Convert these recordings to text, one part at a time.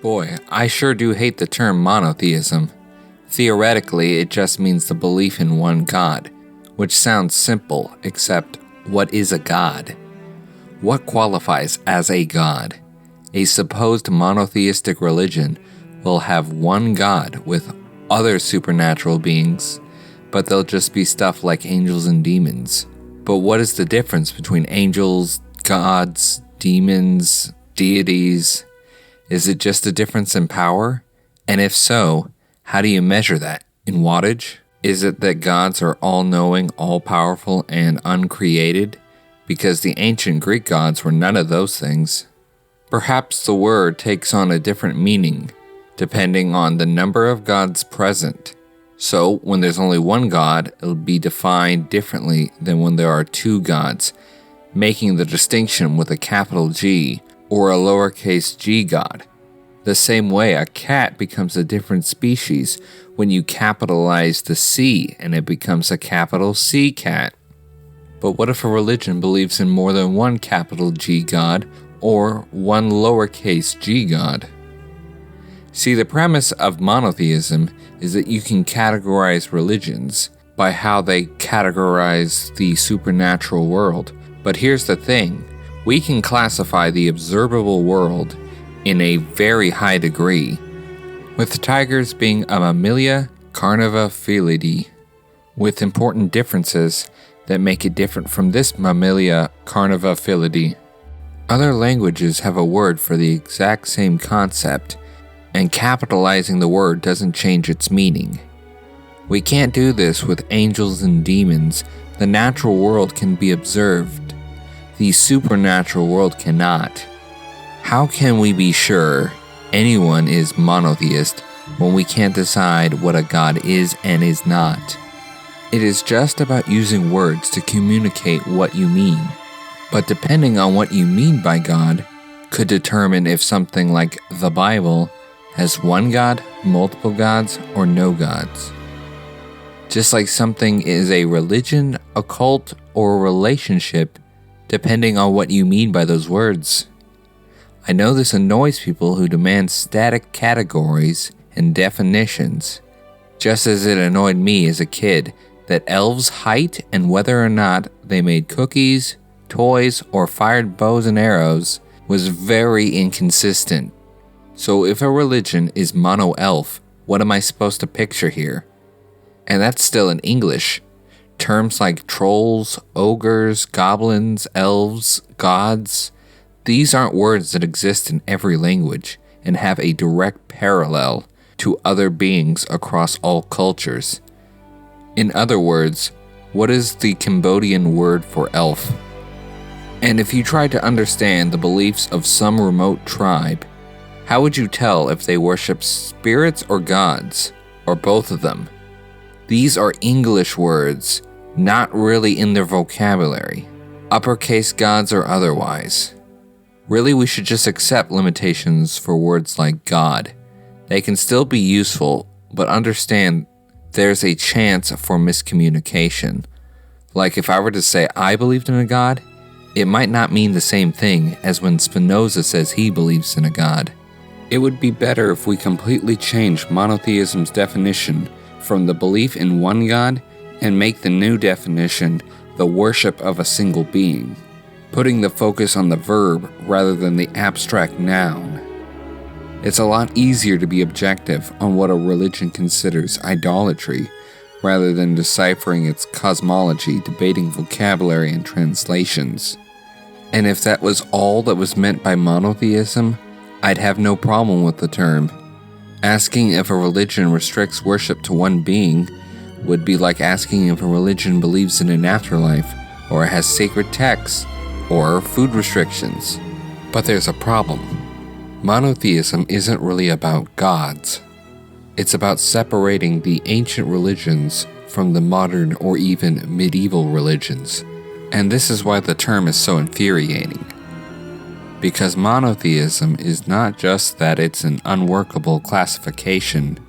Boy, I sure do hate the term monotheism. Theoretically, it just means the belief in one God, which sounds simple, except what is a God? What qualifies as a God? A supposed monotheistic religion will have one God with other supernatural beings, but they'll just be stuff like angels and demons. But what is the difference between angels, gods, demons, deities? Is it just a difference in power? And if so, how do you measure that? In wattage? Is it that gods are all-knowing, all-powerful, and uncreated? Because the ancient Greek gods were none of those things. Perhaps the word takes on a different meaning, depending on the number of gods present. So, when there's only one god, it'll be defined differently than when there are two gods, making the distinction with a capital G or a lowercase g god. The same way a cat becomes a different species when you capitalize the C and it becomes a capital C cat. But what if a religion believes in more than one capital G god or one lowercase g god? See, the premise of monotheism is that you can categorize religions by how they categorize the supernatural world. But here's the thing, we can classify the observable world in a very high degree, with tigers being a mammalia carnivora felidae, with important differences that make it different from this mammalia carnivora felidae. Other languages have a word for the exact same concept, and capitalizing the word doesn't change its meaning. We can't do this with angels and demons. The natural world can be observed. The supernatural world cannot. How can we be sure anyone is monotheist when we can't decide what a god is and is not? It is just about using words to communicate what you mean. But depending on what you mean by God, could determine if something like the Bible has one God, multiple gods, or no gods. Just like something is a religion, a cult, or a relationship, depending on what you mean by those words. I know this annoys people who demand static categories and definitions, just as it annoyed me as a kid that elves' height and whether or not they made cookies, toys, or fired bows and arrows was very inconsistent. So if a religion is mono-elf, what am I supposed to picture here? And that's still in English. Terms like trolls, ogres, goblins, elves, gods, these aren't words that exist in every language and have a direct parallel to other beings across all cultures. In other words, what is the Cambodian word for elf? And if you tried to understand the beliefs of some remote tribe, how would you tell if they worship spirits or gods, or both of them? These are English words, not really in their vocabulary, uppercase gods or otherwise. Really, we should just accept limitations for words like God. They can still be useful, but understand there's a chance for miscommunication. Like if I were to say I believed in a God, it might not mean the same thing as when Spinoza says he believes in a God. It would be better if we completely change monotheism's definition from the belief in one God and make the new definition the worship of a single being, putting the focus on the verb rather than the abstract noun. It's a lot easier to be objective on what a religion considers idolatry, rather than deciphering its cosmology, debating vocabulary and translations. And if that was all that was meant by monotheism, I'd have no problem with the term. Asking if a religion restricts worship to one being would be like asking if a religion believes in an afterlife, or has sacred texts, or food restrictions. But there's a problem. Monotheism isn't really about gods. It's about separating the ancient religions from the modern or even medieval religions. And this is why the term is so infuriating. Because monotheism is not just that it's an unworkable classification,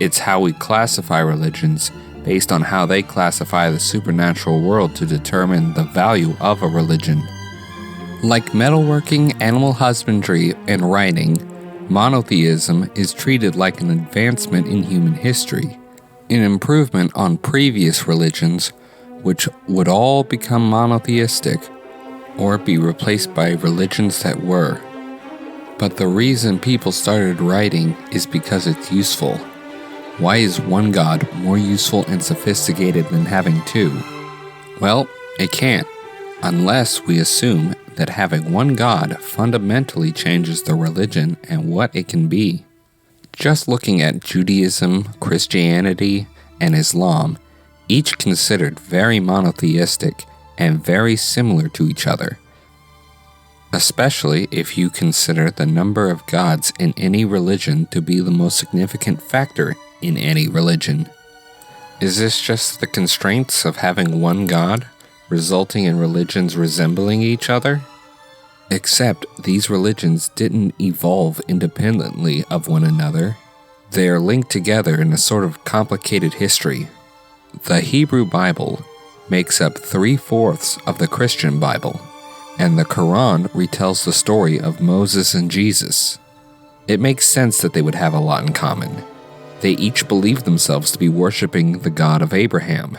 it's how we classify religions based on how they classify the supernatural world to determine the value of a religion. Like metalworking, animal husbandry, and writing, Monotheism is treated like an advancement in human history, an improvement on previous religions, which would all become monotheistic or be replaced by religions that were. But the reason people started writing is because it's useful. Why is one God more useful and sophisticated than having two? Well, it can't, unless we assume that having one God fundamentally changes the religion and what it can be. Just looking at Judaism, Christianity, and Islam, each considered very monotheistic and very similar to each other, especially if you consider the number of gods in any religion to be the most significant factor in any religion. Is this just the constraints of having one God, resulting in religions resembling each other? Except these religions didn't evolve independently of one another. They are linked together in a sort of complicated history. The Hebrew Bible makes up 3/4 of the Christian Bible, and the Quran retells the story of Moses and Jesus. It makes sense that they would have a lot in common. They each believed themselves to be worshiping the God of Abraham.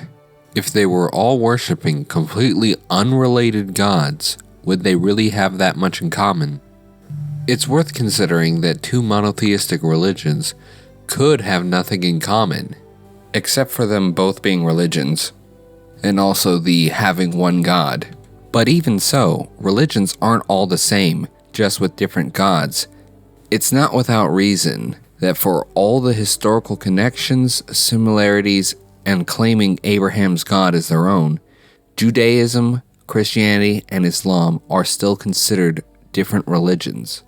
If they were all worshiping completely unrelated gods, would they really have that much in common? It's worth considering that two monotheistic religions could have nothing in common, except for them both being religions, and also the having one God. But even so, religions aren't all the same, just with different gods. It's not without reason that for all the historical connections, similarities, and claiming Abraham's God as their own, Judaism, Christianity, and Islam are still considered different religions.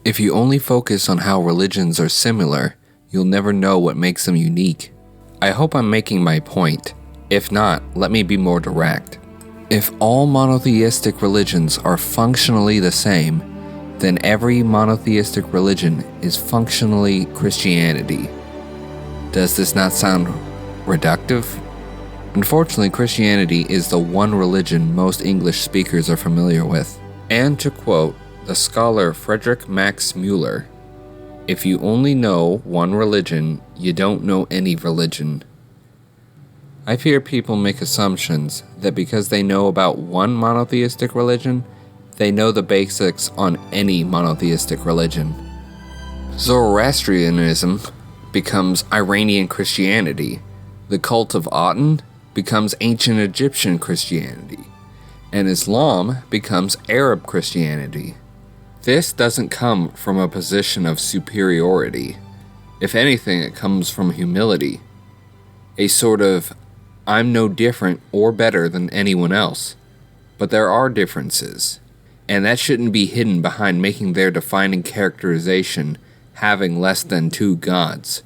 If you only focus on how religions are similar, you'll never know what makes them unique. I hope I'm making my point. If not, let me be more direct. If all monotheistic religions are functionally the same, then every monotheistic religion is functionally Christianity. Does this not sound reductive? Unfortunately, Christianity is the one religion most English speakers are familiar with. And to quote the scholar Friedrich Max Müller, "If you only know one religion, you don't know any religion." I fear people make assumptions that because they know about one monotheistic religion, they know the basics on any monotheistic religion. Zoroastrianism becomes Iranian Christianity. The cult of Aten becomes ancient Egyptian Christianity, and Islam becomes Arab Christianity. This doesn't come from a position of superiority. If anything, it comes from humility. A sort of, I'm no different or better than anyone else. But there are differences, and that shouldn't be hidden behind making their defining characterization having less than two gods.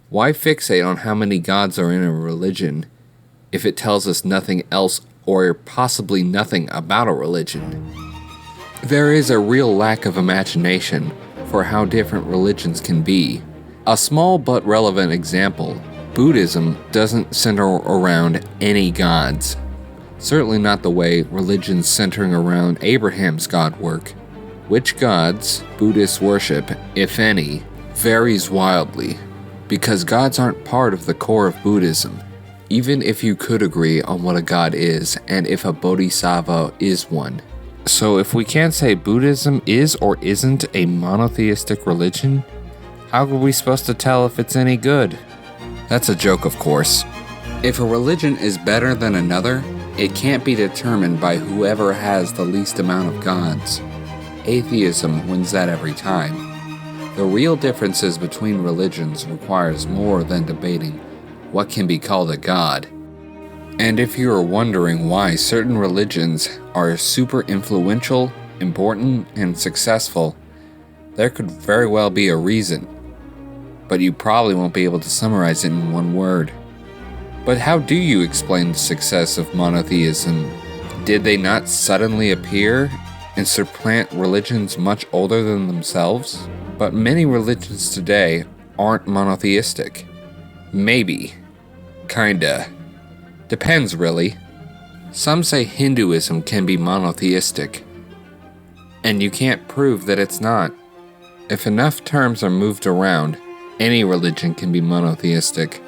Why fixate on how many gods are in a religion if it tells us nothing else or possibly nothing about a religion? There is a real lack of imagination for how different religions can be. A small but relevant example, Buddhism doesn't center around any gods. Certainly not the way religions centering around Abraham's God work. Which gods Buddhists worship, if any, varies wildly, because gods aren't part of the core of Buddhism. Even if you could agree on what a god is and if a bodhisattva is one. So if we can't say Buddhism is or isn't a monotheistic religion, how are we supposed to tell if it's any good? That's a joke, of course. If a religion is better than another, it can't be determined by whoever has the least amount of gods. Atheism wins that every time. The real differences between religions requires more than debating what can be called a god. And if you are wondering why certain religions are super influential, important, and successful, there could very well be a reason. But you probably won't be able to summarize it in one word. But how do you explain the success of monotheism? Did they not suddenly appear and supplant religions much older than themselves? But many religions today aren't monotheistic. Maybe. Kinda. Depends, really. Some say Hinduism can be monotheistic, and you can't prove that it's not. If enough terms are moved around, any religion can be monotheistic.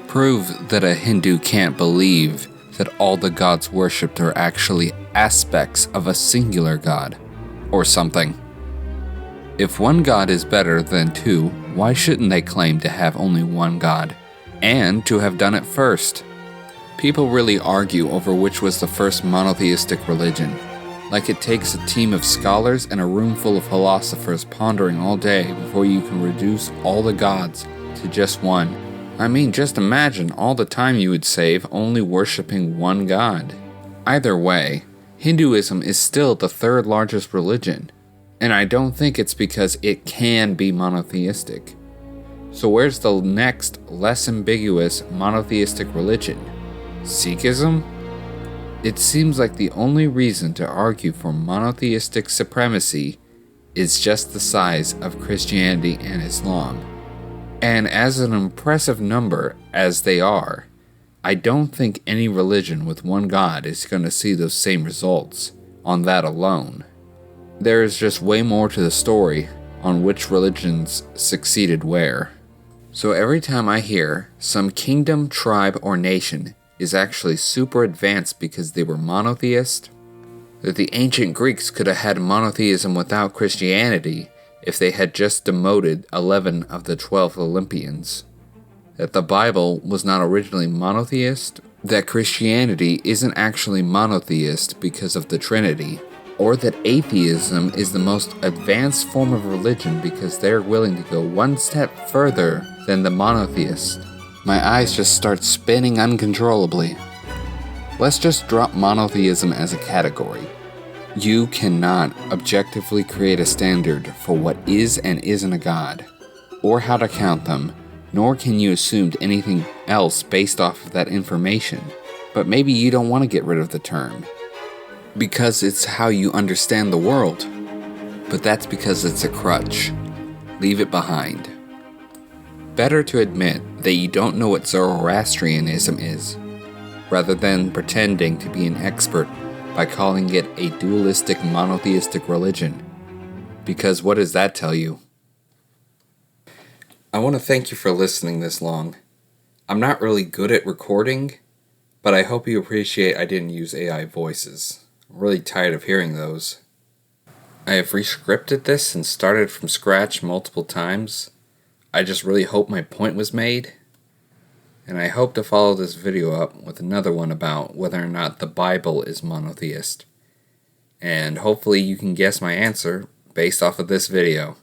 Prove that a Hindu can't believe that all the gods worshipped are actually aspects of a singular god, or something. If one god is better than two, why shouldn't they claim to have only one god, and to have done it first? People really argue over which was the first monotheistic religion, like it takes a team of scholars and a room full of philosophers pondering all day before you can reduce all the gods to just one. I mean, just imagine all the time you would save only worshipping one god. Either way, Hinduism is still the third largest religion, and I don't think it's because it can be monotheistic. So where's the next, less ambiguous monotheistic religion? Sikhism? It seems like the only reason to argue for monotheistic supremacy is just the size of Christianity and Islam. And as an impressive number as they are, I don't think any religion with one god is going to see those same results on that alone. There is just way more to the story on which religions succeeded where. So every time I hear some kingdom, tribe, or nation is actually super advanced because they were monotheist, that the ancient Greeks could have had monotheism without Christianity if they had just demoted 11 of the 12 Olympians, that the Bible was not originally monotheist, that Christianity isn't actually monotheist because of the Trinity, or that atheism is the most advanced form of religion because they're willing to go one step further than the monotheist. My eyes just start spinning uncontrollably. Let's just drop monotheism as a category. You cannot objectively create a standard for what is and isn't a god, or how to count them, nor can you assume anything else based off of that information. But maybe you don't want to get rid of the term, because it's how you understand the world. But that's because it's a crutch. Leave it behind. Better to admit that you don't know what Zoroastrianism is, rather than pretending to be an expert by calling it a dualistic monotheistic religion. Because what does that tell you? I want to thank you for listening this long. I'm not really good at recording, but I hope you appreciate I didn't use AI voices. I'm really tired of hearing those. I have re-scripted this and started from scratch multiple times. I just really hope my point was made. And I hope to follow this video up with another one about whether or not the Bible is monotheist. And hopefully you can guess my answer based off of this video.